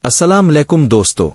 अस्सलाम वालेकुम दोस्तों,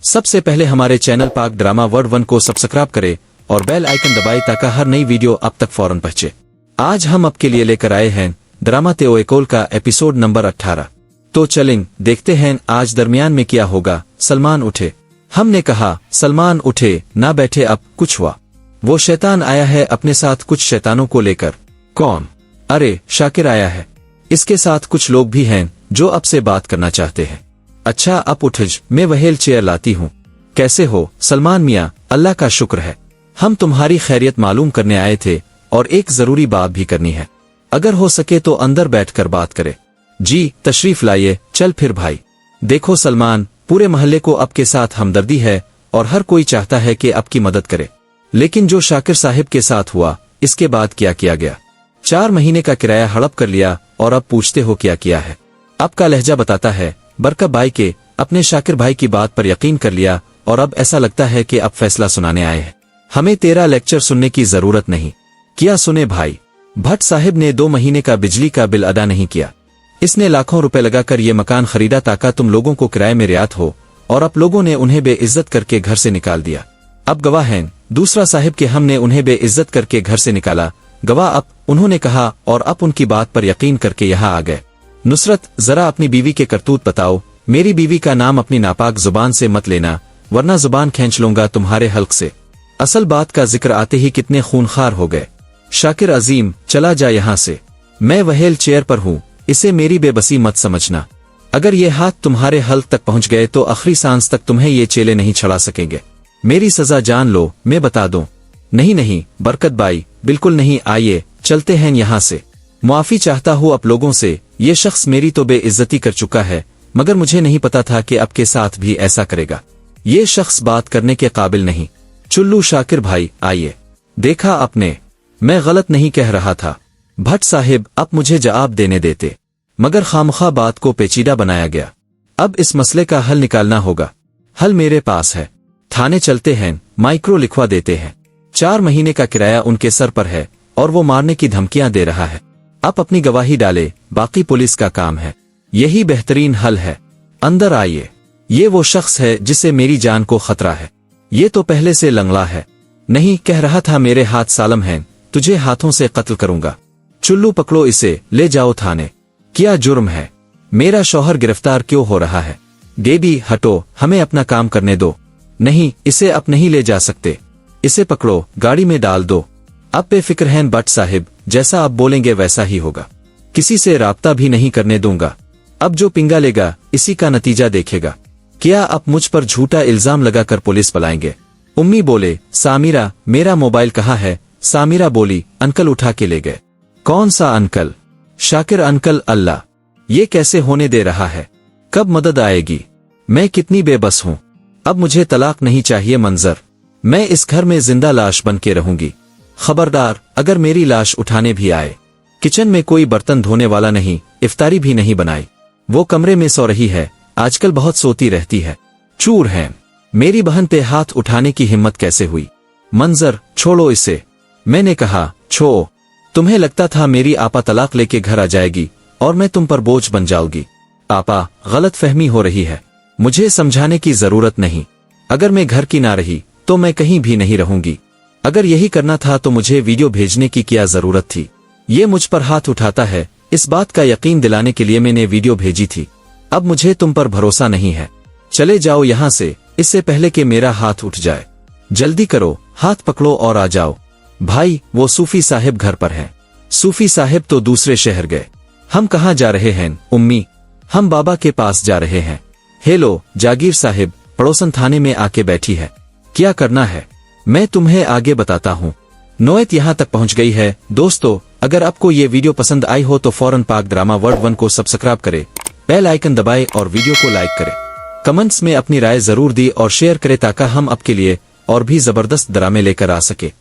सबसे पहले हमारे चैनल पाक ड्रामा वर्ल्ड 1 को सब्सक्राइब करें और बेल आइकन दबाएं ताकि हर नई वीडियो आप तक फौरन पहुंचे। आज हम आपके लिए लेकर आए हैं ड्रामा तेओ एकोल का एपिसोड नंबर 18। तो चलें देखते हैं आज दरमियान में क्या होगा। सलमान उठे। हमने कहा सलमान उठे, ना बैठे, अब कुछ हुआ। वो शैतान आया है अपने साथ कुछ शैतानों को लेकर। कौन? अरे शाकिर आया है, इसके साथ कुछ लोग भी हैं जो अब से बात करना चाहते हैं। अच्छा अब उठज, मैं व्हील चेयर लाती हूँ। कैसे हो सलमान मियाँ? अल्लाह का शुक्र है, हम तुम्हारी खैरियत मालूम करने आए थे और एक जरूरी बात भी करनी है। अगर हो सके तो अंदर बैठकर बात करे। जी तशरीफ लाइए। चल फिर भाई। देखो सलमान, पूरे मोहल्ले को आपके साथ हमदर्दी है और हर कोई चाहता है कि आपकी मदद करे, लेकिन जो शाकिर साहिब के साथ हुआ इसके बाद क्या किया गया। 4 महीने का किराया हड़प कर लिया और अब पूछते हो क्या किया है। आपका लहजा बताता है बरकत भाई के अपने शाकिर भाई की बात पर यकीन कर लिया और अब ऐसा लगता है कि अब फैसला सुनाने आए हैं। हमें तेरा लेक्चर सुनने की जरूरत नहीं। क्या सुने भाई? भट्ट साहिब ने 2 महीने का बिजली का बिल अदा नहीं किया। इसने लाखों रुपए लगाकर ये मकान खरीदा ताकि तुम लोगों को किराए में रियायत हो, और अब लोगों ने उन्हें बेइज्जत करके घर से निकाल दिया। अब गवाह हैं दूसरा साहिब के हमने उन्हें बेइज्जत करके घर से निकाला। गवाह अब उन्होंने कहा और अब उनकी बात पर यकीन करके यहाँ आ गए। नुसरत, जरा अपनी बीवी के करतूत बताओ। मेरी बीवी का नाम अपनी नापाक जुबान से मत लेना, वरना जुबान खींच लूंगा तुम्हारे हल्क से। असल बात का जिक्र आते ही कितने खूनखार हो गए। शाकिर अजीम, चला जा यहाँ से। मैं व्हील चेयर पर हूँ, इसे मेरी बेबसी मत समझना। अगर ये हाथ तुम्हारे हल्क तक पहुँच गए तो आखिरी सांस तक तुम्हें ये चेले नहीं छड़ा सकेंगे। मेरी सजा जान लो, मैं बता दूं। नहीं नहीं बरकत भाई, बिल्कुल नहीं, आइए चलते हैं यहाँ से। मुआफी चाहता हूँ आप लोगों से, ये शख्स मेरी तो बेइज्जती कर चुका है, मगर मुझे नहीं पता था कि आपके साथ भी ऐसा करेगा। ये शख्स बात करने के काबिल नहीं। चुल्लू शाकिर भाई आइए। देखा आपने, मैं गलत नहीं कह रहा था। भट्ट साहिब अब मुझे जवाब देने देते, मगर खामखा बात को पेचीदा बनाया गया। अब इस मसले का हल निकालना होगा। हल मेरे पास है। थाने चलते हैं, माइक्रो लिखवा देते हैं। 4 महीने का किराया उनके सर पर है और वो मारने की धमकियां दे रहा है। आप अपनी गवाही डाले, बाकी पुलिस का काम है। यही बेहतरीन हल है। अंदर आइए। ये वो शख्स है जिससे मेरी जान को खतरा है। ये तो पहले से लंगड़ा है। नहीं, कह रहा था मेरे हाथ सालम हैं, तुझे हाथों से कत्ल करूंगा। चुल्लू पकड़ो इसे, ले जाओ थाने। क्या जुर्म है? मेरा शौहर गिरफ्तार क्यों हो रहा है? बेबी हटो, हमें अपना काम करने दो। नहीं, इसे अब नहीं ले जा सकते। इसे पकड़ो, गाड़ी में डाल दो। अब बेफिक्र हैं भट्ट साहिब, जैसा आप बोलेंगे वैसा ही होगा। किसी से राब्ता भी नहीं करने दूंगा। अब जो पिंगा लेगा इसी का नतीजा देखेगा। क्या आप मुझ पर झूठा इल्जाम लगाकर पुलिस बुलाएंगे? उम्मी बोले, सामिरा मेरा मोबाइल कहाँ है? सामिरा बोली, अंकल उठा के ले गए। कौन सा अंकल? शाकिर अंकल। अल्लाह, ये कैसे होने दे रहा है? कब मदद आएगी? मैं कितनी बेबस हूँ। अब मुझे तलाक नहीं चाहिए मंजर। मैं इस घर में जिंदा लाश बन के रहूंगी। खबरदार, अगर मेरी लाश उठाने भी आए। किचन में कोई बर्तन धोने वाला नहीं, इफ्तारी भी नहीं बनाई। वो कमरे में सो रही है, आजकल बहुत सोती रहती है। चूर है। मेरी बहन पे हाथ उठाने की हिम्मत कैसे हुई? मंजर, छोड़ो इसे। मैंने कहा छोड़ो। तुम्हें लगता था मेरी आपा तलाक लेके घर आ जाएगी और मैं तुम पर बोझ बन जाऊंगी। आपा, गलत फहमी हो रही है। मुझे समझाने की जरूरत नहीं। अगर मैं घर की ना रही तो मैं कहीं भी नहीं रहूंगी। अगर यही करना था तो मुझे वीडियो भेजने की क्या जरूरत थी? ये मुझ पर हाथ उठाता है, इस बात का यकीन दिलाने के लिए मैंने वीडियो भेजी थी। अब मुझे तुम पर भरोसा नहीं है। चले जाओ यहाँ से, इससे पहले कि मेरा हाथ उठ जाए। जल्दी करो, हाथ पकड़ो और आ जाओ। भाई, वो सूफी साहिब घर पर हैं। सूफी साहिब तो दूसरे शहर गए। हम कहाँ जा रहे हैं उम्मी? हम बाबा के पास जा रहे हैं। हेलो जागीर साहिब, पड़ोसन थाने में आके बैठी है। क्या करना है मैं तुम्हें आगे बताता हूँ। नौयत यहाँ तक पहुँच गई है। दोस्तों, अगर आपको ये वीडियो पसंद आई हो तो फौरन पाक ड्रामा वर्ल्ड 1 को सब्सक्राइब करें, बेल आइकन दबाएं और वीडियो को लाइक करें। कमेंट्स में अपनी राय जरूर दी और शेयर करें ताकि हम आपके लिए और भी जबरदस्त ड्रामे लेकर आ सके।